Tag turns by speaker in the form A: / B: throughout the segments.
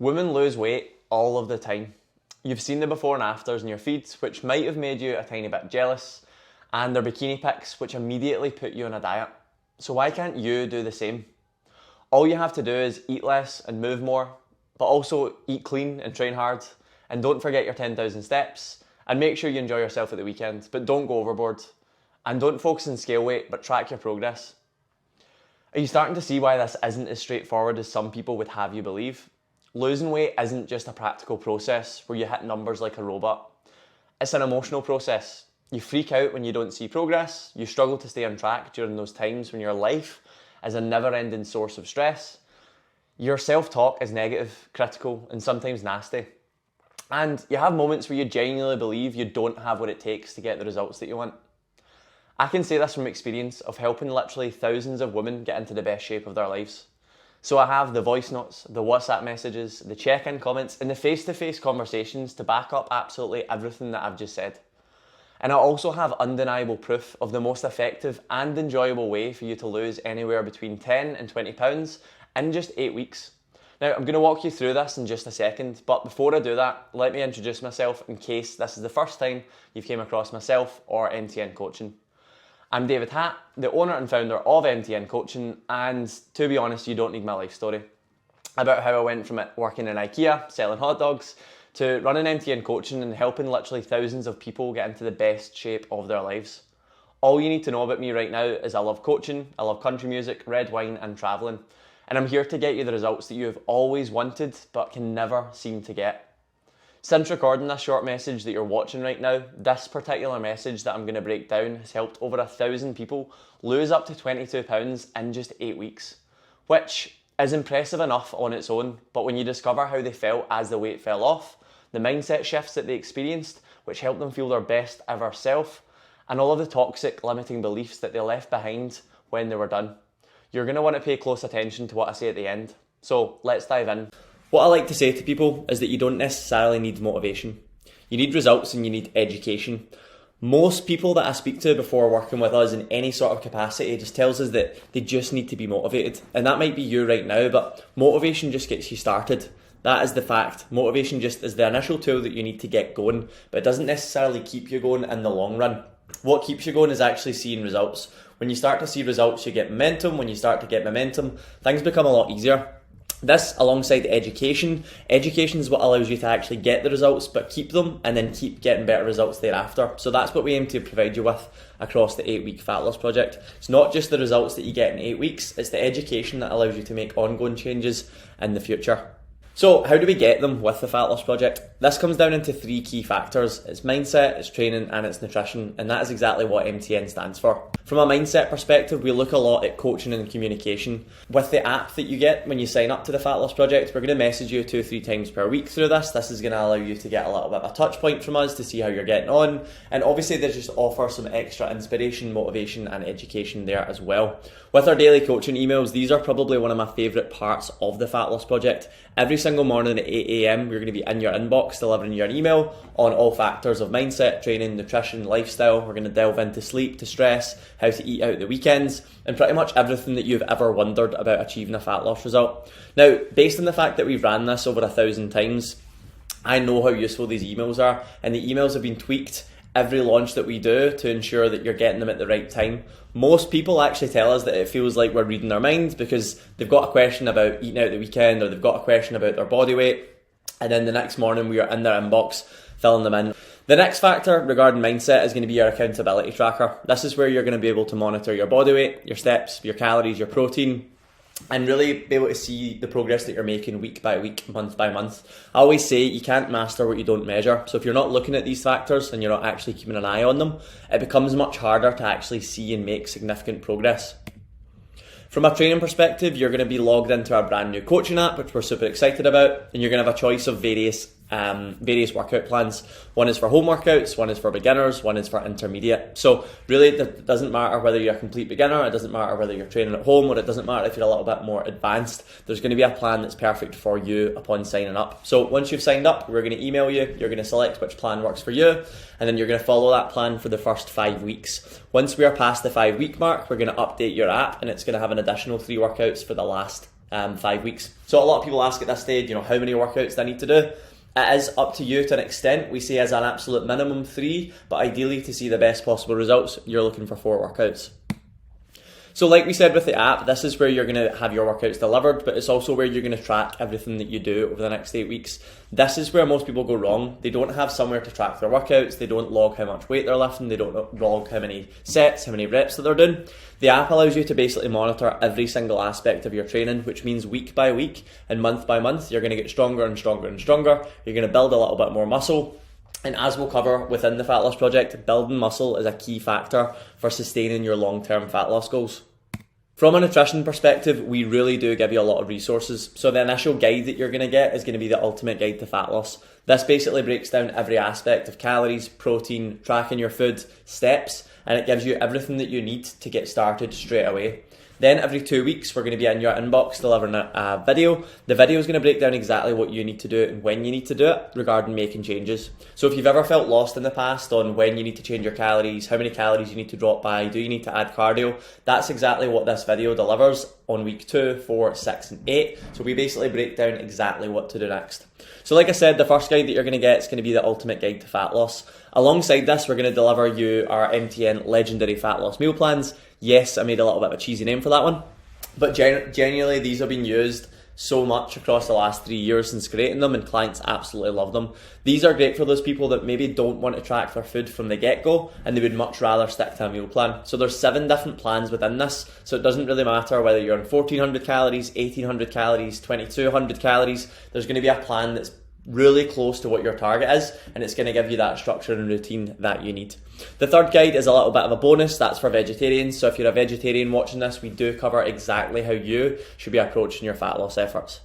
A: Women lose weight all of the time. You've seen the before and afters in your feeds, which might have made you a tiny bit jealous, and their bikini pics, which immediately put you on a diet. So why can't you do the same? All you have to do is eat less and move more, but also eat clean and train hard, and don't forget your 10,000 steps, and make sure you enjoy yourself at the weekend, but don't go overboard. And don't focus on scale weight, but track your progress. Are you starting to see why this isn't as straightforward as some people would have you believe? Losing weight isn't just a practical process where you hit numbers like a robot. It's an emotional process. You freak out when you don't see progress, you struggle to stay on track during those times when your life is a never-ending source of stress. Your self-talk is negative, critical, and sometimes nasty. And you have moments where you genuinely believe you don't have what it takes to get the results that you want. I can say this from experience of helping literally thousands of women get into the best shape of their lives. So I have the voice notes, the WhatsApp messages, the check-in comments, and the face-to-face conversations to back up absolutely everything that I've just said. And I also have undeniable proof of the most effective and enjoyable way for you to lose anywhere between 10 and 20 pounds in just 8 weeks. Now, I'm going to walk you through this in just a second, but before I do that, let me introduce myself in case this is the first time you've came across myself or MTN Coaching. I'm David Hatt, the owner and founder of MTN Coaching, and to be honest, you don't need my life story about how I went from it working in IKEA, selling hot dogs, to running MTN Coaching and helping literally thousands of people get into the best shape of their lives. All you need to know about me right now is I love coaching, I love country music, red wine, and travelling, and I'm here to get you the results that you have always wanted but can never seem to get. Since recording this short message that you're watching right now, this particular message that I'm going to break down has helped over 1,000 people lose up to 22 pounds in just 8 weeks, which is impressive enough on its own, but when you discover how they felt as the weight fell off, the mindset shifts that they experienced, which helped them feel their best ever self, and all of the toxic limiting beliefs that they left behind when they were done, you're going to want to pay close attention to what I say at the end. So let's dive in. What I like to say to people is that you don't necessarily need motivation. You need results and you need education. Most people that I speak to before working with us in any sort of capacity just tells us that they just need to be motivated. And that might be you right now, but motivation just gets you started. That is the fact. Motivation just is the initial tool that you need to get going, but it doesn't necessarily keep you going in the long run. What keeps you going is actually seeing results. When you start to see results, you get momentum. When you start to get momentum, things become a lot easier. This, alongside education is what allows you to actually get the results, but keep them and then keep getting better results thereafter. So that's what we aim to provide you with across the 8-week fat loss project. It's not just the results that you get in 8 weeks, it's the education that allows you to make ongoing changes in the future. So how do we get them with the Fat Loss Project? This comes down into 3 key factors. It's mindset, it's training, and it's nutrition, and that is exactly what MTN stands for. From a mindset perspective, we look a lot at coaching and communication. With the app that you get when you sign up to the Fat Loss Project, we're going to message you 2 or 3 times per week through this. This is going to allow you to get a little bit of a touch point from us to see how you're getting on, and obviously they just offer some extra inspiration, motivation, and education there as well. With our daily coaching emails, these are probably one of my favourite parts of the Fat Loss Project. Every single morning at 8 a.m, we're going to be in your inbox delivering you an email on all factors of mindset, training, nutrition, lifestyle. We're going to delve into sleep, to stress, how to eat out at the weekends, and pretty much everything that you've ever wondered about achieving a fat loss result. Now, based on the fact that we've ran this over 1,000 times, I know how useful these emails are, and the emails have been tweaked every launch that we do to ensure that you're getting them at the right time. Most people actually tell us that it feels like we're reading their minds because they've got a question about eating out the weekend or they've got a question about their body weight, and then the next morning we are in their inbox filling them in. The next factor regarding mindset is going to be your accountability tracker. This is where you're going to be able to monitor your body weight, your steps, your calories, your protein, and really be able to see the progress that you're making week by week, month by month. I always say you can't master what you don't measure. So if you're not looking at these factors and you're not actually keeping an eye on them, it becomes much harder to actually see and make significant progress. From a training perspective, you're going to be logged into our brand new coaching app, which we're super excited about, and you're going to have a choice of various workout plans. One is for home workouts, one is for beginners, one is for intermediate. So really it doesn't matter whether you're a complete beginner, it doesn't matter whether you're training at home, or it doesn't matter if you're a little bit more advanced. There's going to be a plan that's perfect for you upon signing up. So once you've signed up, we're going to email you, you're going to select which plan works for you, and then you're going to follow that plan for the first 5 weeks. Once we are past the 5-week mark, we're going to update your app and it's going to have an additional 3 workouts for the last 5 weeks. So a lot of people ask at this stage, how many workouts do I need to do? It is up to you to an extent. We say as an absolute minimum 3, but ideally to see the best possible results, you're looking for 4 workouts. So like we said with the app, this is where you're going to have your workouts delivered, but it's also where you're going to track everything that you do over the next 8 weeks. This is where most people go wrong. They don't have somewhere to track their workouts. They don't log how much weight they're lifting. They don't log how many sets, how many reps that they're doing. The app allows you to basically monitor every single aspect of your training, which means week by week and month by month, you're going to get stronger and stronger and stronger. You're going to build a little bit more muscle. And as we'll cover within the Fat Loss Project, building muscle is a key factor for sustaining your long-term fat loss goals. From a nutrition perspective, we really do give you a lot of resources. So the initial guide that you're going to get is going to be the Ultimate Guide to Fat Loss. This basically breaks down every aspect of calories, protein, tracking your food, steps, and it gives you everything that you need to get started straight away. Then every 2 weeks, we're going to be in your inbox delivering a video. The video is going to break down exactly what you need to do and when you need to do it regarding making changes. So if you've ever felt lost in the past on when you need to change your calories, how many calories you need to drop by, do you need to add cardio, that's exactly what this video delivers on week 2, 4, 6 and 8. So we basically break down exactly what to do next. So like I said, the first guide that you're going to get is going to be the Ultimate Guide to Fat Loss. Alongside this, we're going to deliver you our MTN Legendary Fat Loss Meal Plans. Yes, I made a little bit of a cheesy name for that one, but genuinely these have been used so much across the last 3 years since creating them, and clients absolutely love them. These are great for those people that maybe don't want to track their food from the get-go and they would much rather stick to a meal plan. So there's 7 different plans within this, so it doesn't really matter whether you're on 1400 calories, 1800 calories, 2200 calories. There's going to be a plan that's really close to what your target is, and it's going to give you that structure and routine that you need. The third guide is a little bit of a bonus. That's for vegetarians. So if you're a vegetarian watching this, we do cover exactly how you should be approaching your fat loss efforts.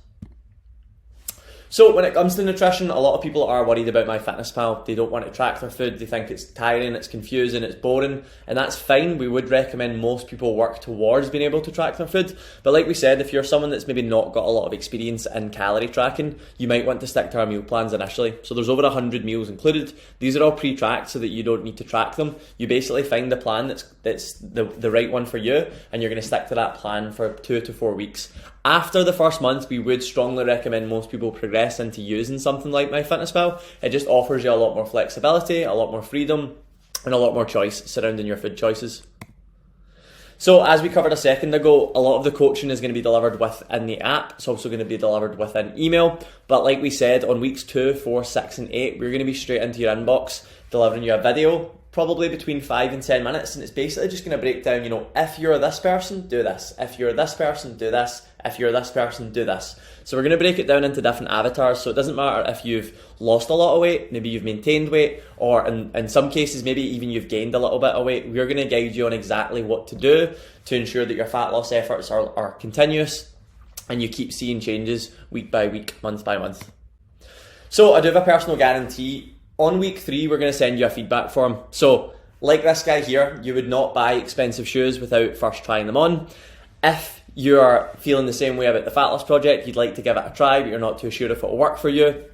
A: So when it comes to nutrition, a lot of people are worried about MyFitnessPal. They don't want to track their food. They think it's tiring, it's confusing, it's boring, and that's fine. We would recommend most people work towards being able to track their food. But like we said, if you're someone that's maybe not got a lot of experience in calorie tracking, you might want to stick to our meal plans initially. So there's over 100 meals included. These are all pre-tracked so that you don't need to track them. You basically find the plan that's the right one for you, and you're going to stick to that plan for 2 to 4 weeks. After the first month, we would strongly recommend most people progress into using something like MyFitnessPal. It just offers you a lot more flexibility, a lot more freedom, and a lot more choice surrounding your food choices. So as we covered a second ago, a lot of the coaching is going to be delivered within the app. It's also going to be delivered within email. But like we said, on weeks 2, 4, 6 and 8, we're going to be straight into your inbox, delivering you a video, probably between 5 and 10 minutes, and it's basically just going to break down, if you're this person, do this. If you're this person, do this. If you're this person, do this. So we're going to break it down into different avatars, so it doesn't matter if you've lost a lot of weight, maybe you've maintained weight, or in some cases maybe even you've gained a little bit of weight. We're going to guide you on exactly what to do to ensure that your fat loss efforts are continuous and you keep seeing changes week by week, month by month. So I do have a personal guarantee. On week 3, we're going to send you a feedback form. So like this guy here, you would not buy expensive shoes without first trying them on. If you're feeling the same way about the Fat Loss Project, you'd like to give it a try, but you're not too sure if it will work for you,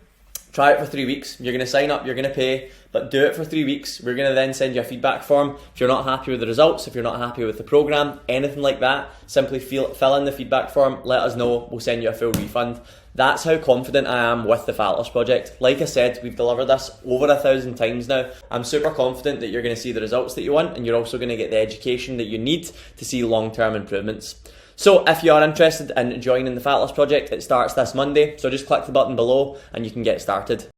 A: try it for 3 weeks. You're going to sign up, you're going to pay, but do it for 3 weeks. We're going to then send you a feedback form. If you're not happy with the results, if you're not happy with the program, anything like that, simply fill in the feedback form, let us know, we'll send you a full refund. That's how confident I am with the Fat Loss Project. Like I said, we've delivered this over 1,000 times now. I'm super confident that you're going to see the results that you want, and you're also going to get the education that you need to see long-term improvements. So if you are interested in joining the Fat Loss Project, it starts this Monday. So just click the button below and you can get started.